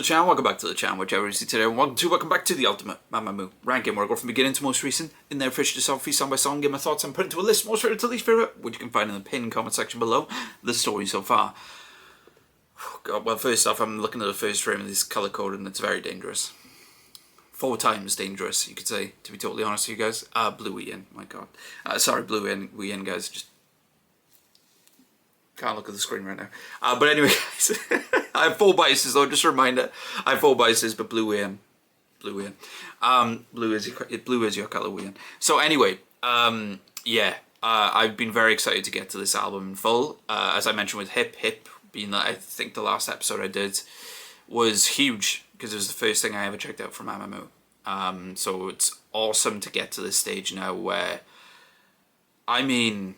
the channel, welcome back to the channel, whichever you see today, and welcome back to the Ultimate MAMAMOO ranking, where I go from beginning to most recent, in there fish discography, song by song, give my thoughts and put into a list, most favorite to least favorite, which you can find in the pinned comment section below, the story so far. God, well, first off, I'm looking at the first frame of this color code, and it's very dangerous. 4 times dangerous, you could say, to be totally honest with you guys. Blue Ian, my god. Sorry, Blue Ian, guys, just can't look at the screen right now. But anyway, guys, I have 4 biases though, just a reminder. I have 4 biases, but Blue Ian. Blue is your colour, Ian. So anyway, yeah, I've been very excited to get to this album in full. As I mentioned with Hip, being I think the last episode I did was huge, because it was the first thing I ever checked out from MAMAMOO. So it's awesome to get to this stage now where, I mean,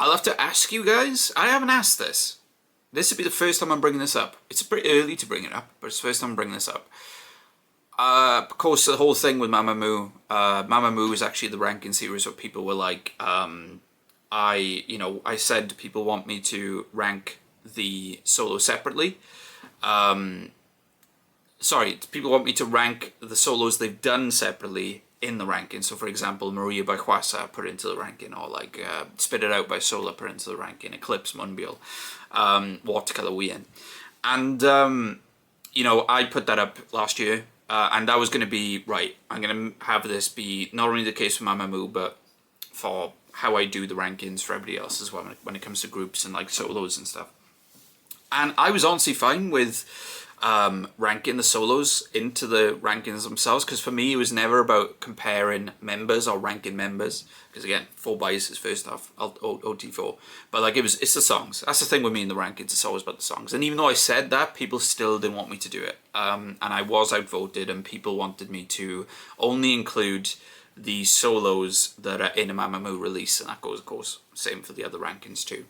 I'll have to ask you guys. I haven't asked this. This would be the first time I'm bringing this up. It's pretty early to bring it up, but it's the first time I'm bringing this up. Of course, the whole thing with MAMAMOO, MAMAMOO is actually the ranking series where people were like, I said people want me to rank the solo separately. Sorry, people want me to rank the solos they've done separately in the ranking. So for example, Maria by Hwasa put into the ranking, or like Spit It Out by Sola put into the ranking, Eclipse, Moonbyul, Watercolor Wien. And you know, I put that up last year, and that was going to be, right, I'm going to have this be not only the case for MAMAMOO, but for how I do the rankings for everybody else as well, when it comes to groups and like solos and stuff. And I was honestly fine with ranking the solos into the rankings themselves, because for me it was never about comparing members or ranking members, because again, 4 biases first off, OT4, but like it's the songs. That's the thing with me in the rankings, it's always about the songs. And even though I said that, people still didn't want me to do it, and I was outvoted, and people wanted me to only include the solos that are in a MAMAMOO release, and that goes, of course, same for the other rankings too.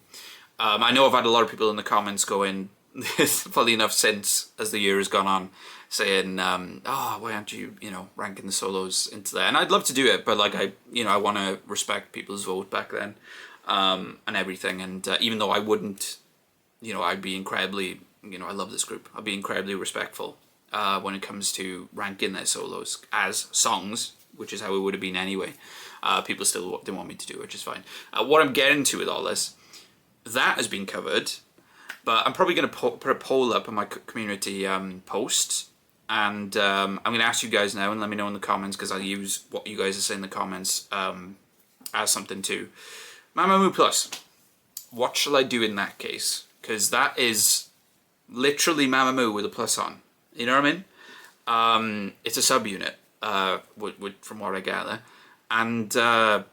I know I've had a lot of people in the comments going, funny enough, since as the year has gone on, saying, oh, why aren't you, ranking the solos into there? And I'd love to do it, but like I want to respect people's vote back then, and everything. And even though I wouldn't, I'd be incredibly, I love this group, I'd be incredibly respectful when it comes to ranking their solos as songs, which is how it would have been anyway. People still didn't want me to do it, which is fine. What I'm getting to with all this, that has been covered. But I'm probably going to put a poll up on my community post, and I'm going to ask you guys now, and let me know in the comments, because I'll use what you guys are saying in the comments as something too. MAMAMOO Plus, what shall I do in that case? Because that is literally MAMAMOO with a plus on. You know what I mean? It's a subunit, from what I gather, and I'm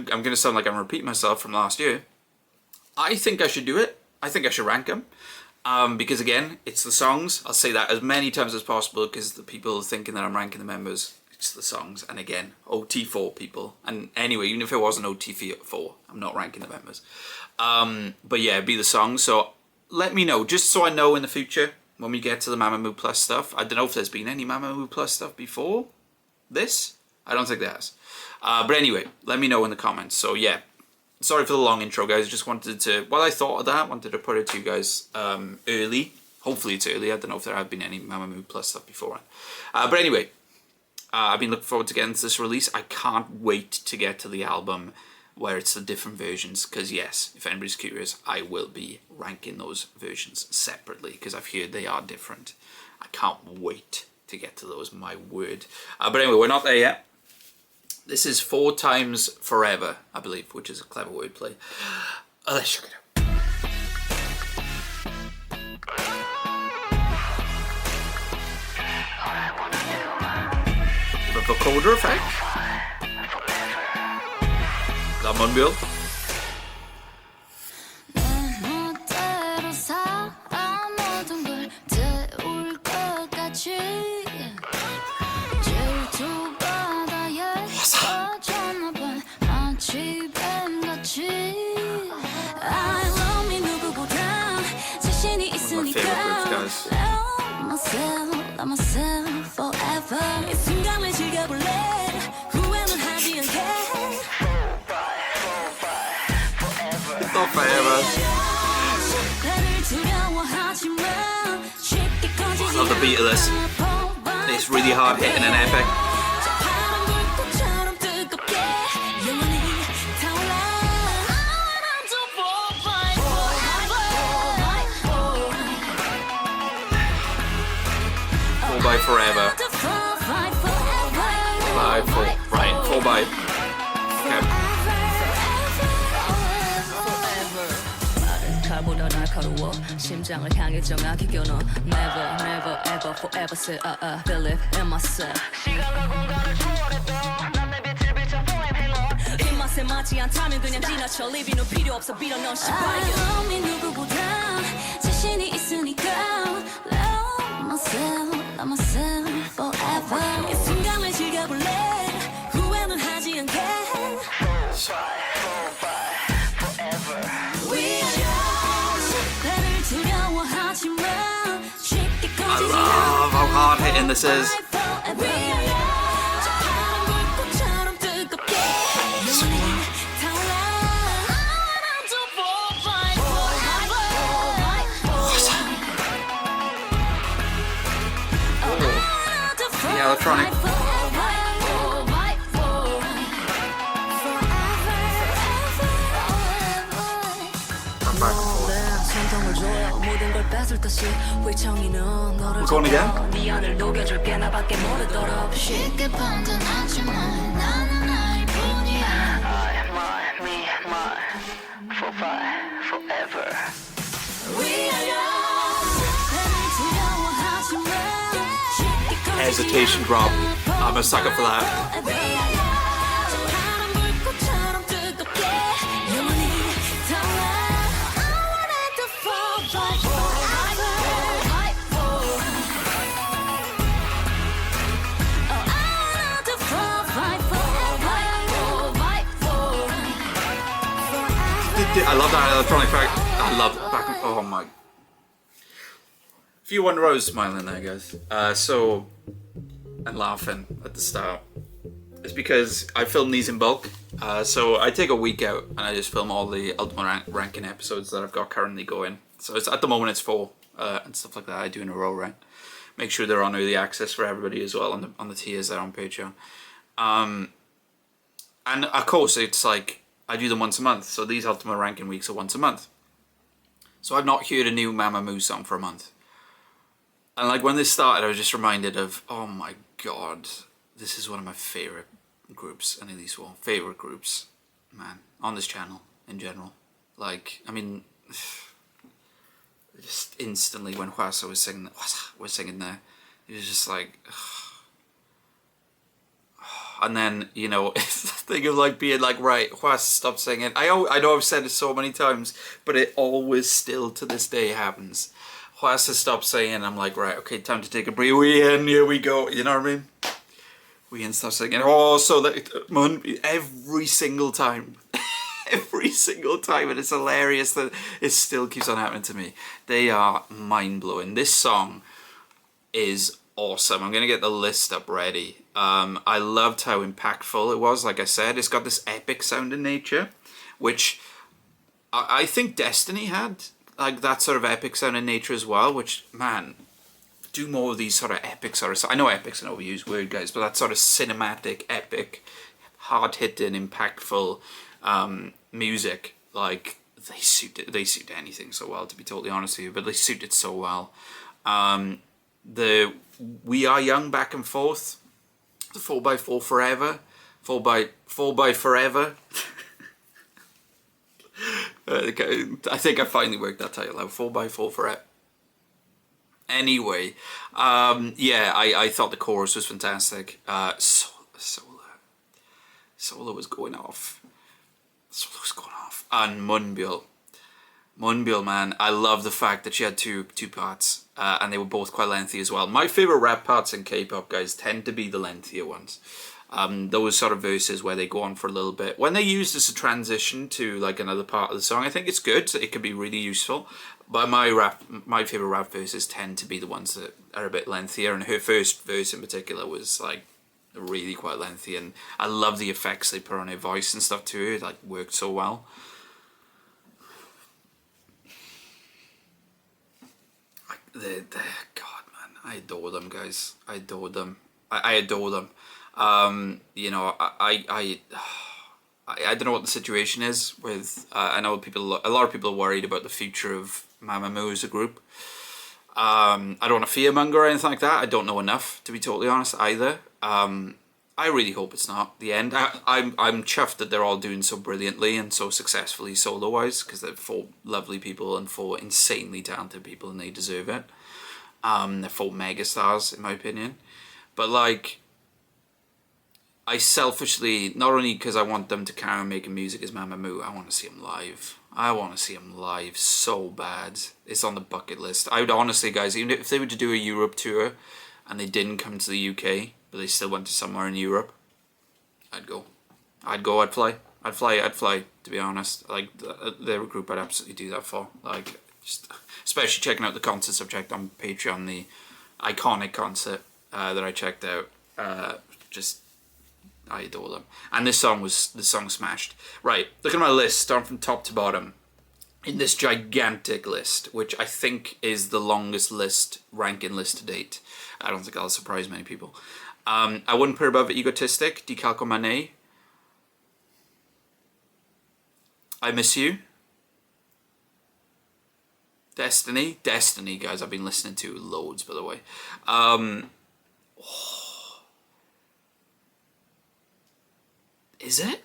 going to sound like I'm repeating myself from last year. I think I should do it. I think I should rank them. Because again, it's the songs. I'll say that as many times as possible, because the people thinking that I'm ranking the members, it's the songs. And again, OT4 people. And anyway, even if it wasn't OT4, I'm not ranking the members. But yeah, it'd be the songs. So let me know, just so I know in the future, when we get to the MAMAMOO Plus stuff. I don't know if there's been any MAMAMOO Plus stuff before this. I don't think there has. But anyway, let me know in the comments. So yeah. Sorry for the long intro, guys. Just wanted to, I thought of that, wanted to put it to you guys early. Hopefully it's early. I don't know if there have been any MAMAMOO Plus stuff before. But anyway, I've been looking forward to getting to this release. I can't wait to get to the album where it's the different versions, because yes, if anybody's curious, I will be ranking those versions separately, because I've heard they are different. I can't wait to get to those, my word. But anyway, we're not there yet. This is 4x4ever, I believe, which is a clever wordplay. Let's check it out. The vocoder effect. Is that Moonbyul? Forever. love the beat of this. It's really hard hitting and epic. 4x4ever. 4x4, right, 4x. Okay. 칼보다 날카로워 심장을 향해 정확히 겨눠 Never, never, ever, forever say believe in myself 시간과 공간을 초월했던 난 내 빛을 비춰 flame halo 입맛에 맞지 않다면 그냥 지나쳐 리뷰는 필요 없어 빌어넣은 시바야 이 누구보다 자신이 있으니까 Love myself, love myself forever 이 순간을 즐겨볼래 후회는 하지 않게 I love how hard hitting this is. The electronic. We're going again? Hesitation drop. I'm a sucker for that. I love that electronic track. I love back. Oh my. If you wonder, I was smiling there, guys. And laughing at the start. It's because I film these in bulk. So I take a week out and I just film all the Ultimate Ranking episodes that I've got currently going. So it's at the moment it's 4 and stuff like that. I do in a row, right? Make sure they're on early access for everybody as well on the tiers there on Patreon. And of course, it's like I do them once a month. So these Ultimate Ranking weeks are once a month. So I've not heard a new MAMAMOO song for a month. And like when this started, I was just reminded of, oh my god, this is one of my favourite groups, any of these four favourite groups, man, on this channel in general. Like, I mean, just instantly when Hwasa was singing there, it was just like, and then, you know, it's the thing of like being like, right, Hwasa, stop singing. I know I've said it so many times, but it always still to this day happens. Hwasa stops saying, I'm like, right, okay, time to take a break. Here we go. You know what I mean? We stop singing. Oh, so like, every single time. Every single time. And it's hilarious that it still keeps on happening to me. They are mind-blowing. This song is awesome. I'm going to get the list up ready. I loved how impactful it was. Like I said, it's got this epic sound in nature, which I think Destiny had. Like that sort of epic sound in nature as well, which, man, do more of these sort of epic sort of, I know epic's an overused word, guys, but that sort of cinematic, epic, hard-hitting, impactful music, like, they suit anything so well, to be totally honest with you, but they suit it so well. The We Are Young back and forth, the 4x4 forever, 4x forever. I think I finally worked that title out. 4x4 forever. Anyway, yeah, I thought the chorus was fantastic. Sola was going off. And Moonbyul, man, I love the fact that she had two parts, and they were both quite lengthy as well. My favorite rap parts in K-pop, guys, tend to be the lengthier ones. Those sort of verses where they go on for a little bit. When they use this as a transition to like another part of the song, I think it's good. It can be really useful. But my favorite rap verses tend to be the ones that are a bit lengthier. And her first verse in particular was like really quite lengthy. And I love the effects they put on her voice and stuff too. It like worked so well. God, man, I adore them, guys. I adore them. I adore them. You know, I don't know what the situation is with. I know a lot of people are worried about the future of MAMAMOO as a group. I don't want to fearmonger or anything like that. I don't know enough to be totally honest either. I really hope it's not the end. I'm chuffed that they're all doing so brilliantly and so successfully solo-wise, because they're 4 lovely people and 4 insanely talented people, and they deserve it. They're 4 megastars in my opinion. But like, I selfishly, not only because I want them to carry on making music as MAMAMOO, I want to see them live. I want to see them live so bad. It's on the bucket list. I would honestly, guys, even if they were to do a Europe tour and they didn't come to the UK, but they still went to somewhere in Europe, I'd go. I'd fly, to be honest. Like, they're a group I'd absolutely do that for. Like, just, especially checking out the concerts I've checked on Patreon, the iconic concert that I checked out. I adore them. And this song smashed. Right, look at my list, starting from top to bottom. In this gigantic list, which I think is the longest ranking list to date. I don't think that'll surprise many people. I wouldn't put above Egotistic, Decalcomanie. I Miss You. Destiny, guys, I've been listening to loads, by the way. Is it?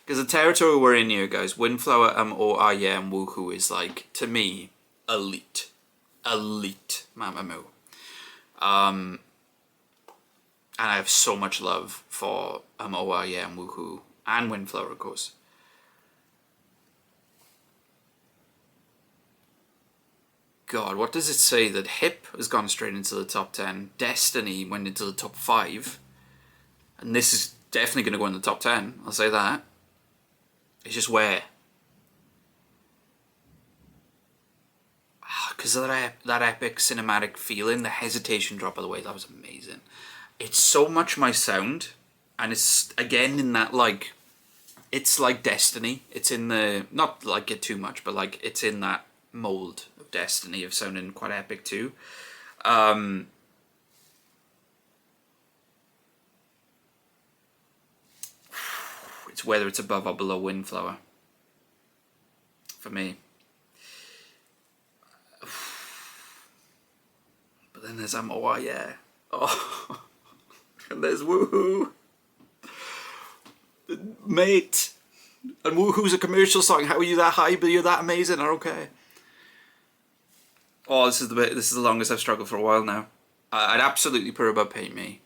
Because the territory we're in here, guys, Windflower, Oh Ah Yeah, and Woohoo is like, to me, elite MAMAMOO. And I have so much love for Oh Ah Yeah and Woohoo and Windflower, of course. God, what does it say? That Hip has gone straight into the top 10. Destiny went into the top 5. And this is definitely going to go in the top 10. I'll say that. It's just where. Because of that epic cinematic feeling. The hesitation drop, by the way, that was amazing. It's so much my sound. And it's, again, in that, like, it's like Destiny. It's in the, not like it too much, but like, it's in that mold of Destiny of sounding quite epic too. It's whether it's above or below Windflower for me. But then there's Oh Yeah. Oh, and there's Woohoo, mate. And Woohoo's a commercial song. How are you that high, but you're that amazing? Or okay. Oh, this is the longest I've struggled for a while now. I'd absolutely put above Paint Me.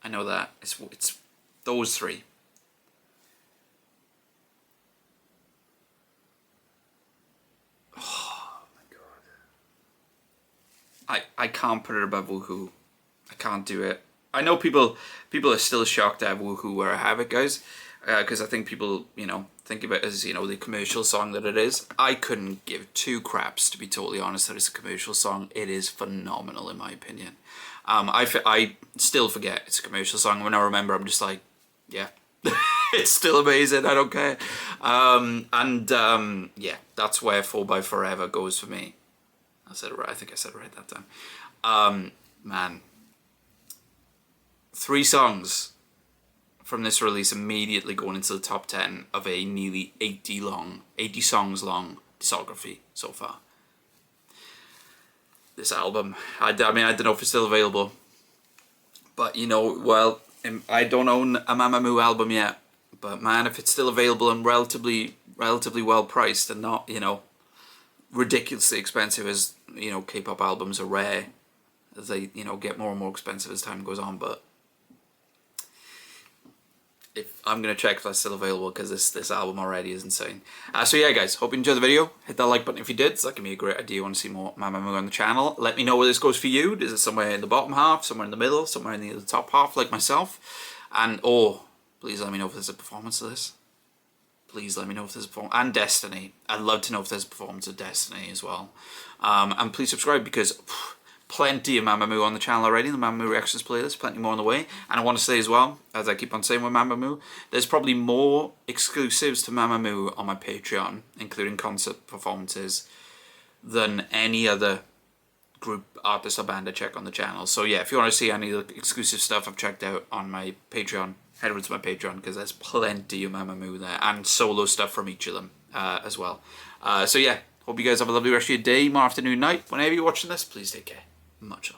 I know that. It's those 3. Oh my god. I can't put it above Woohoo. I can't do it. I know people are still shocked to have Woohoo where I have it, guys. Because I think people, you know, think of it as, you know, the commercial song that it is. I couldn't give 2 craps, to be totally honest, that it's a commercial song. It is phenomenal, in my opinion. I still forget it's a commercial song. When I remember, I'm just like, yeah, it's still amazing. I don't care. Yeah, that's where 4x4ever goes for me. I said it right. I think I said it right that time. Man. 3 songs from this release immediately going into the top 10 of a nearly 80 songs long discography so far. This album, I mean, I don't know if it's still available, but you know, well, I don't own a MAMAMOO album yet, but man, if it's still available and relatively well priced and not, you know, ridiculously expensive, as, you know, K-pop albums are rare, as they, you know, get more and more expensive as time goes on, but I'm going to check if that's still available, because this album already is insane. So yeah, guys, hope you enjoyed the video. Hit that like button if you did. So that can be a great idea. You want to see more MAMAMOO on the channel. Let me know where this goes for you. Is it somewhere in the bottom half, somewhere in the middle, somewhere in the top half, like myself? And, please let me know if there's a performance of this. Please let me know if there's a performance. And Destiny. I'd love to know if there's a performance of Destiny as well. And please subscribe, because plenty of MAMAMOO on the channel already, the MAMAMOO Reactions playlist, plenty more on the way. And I want to say as well, as I keep on saying with MAMAMOO, there's probably more exclusives to MAMAMOO on my Patreon, including concert performances, than any other group, artist or band I check on the channel. So yeah, if you want to see any of the exclusive stuff I've checked out on my Patreon, head over to my Patreon, because there's plenty of MAMAMOO there, and solo stuff from each of them as well. So yeah, hope you guys have a lovely rest of your day, more afternoon, night. Whenever you're watching this, please take care. Much love.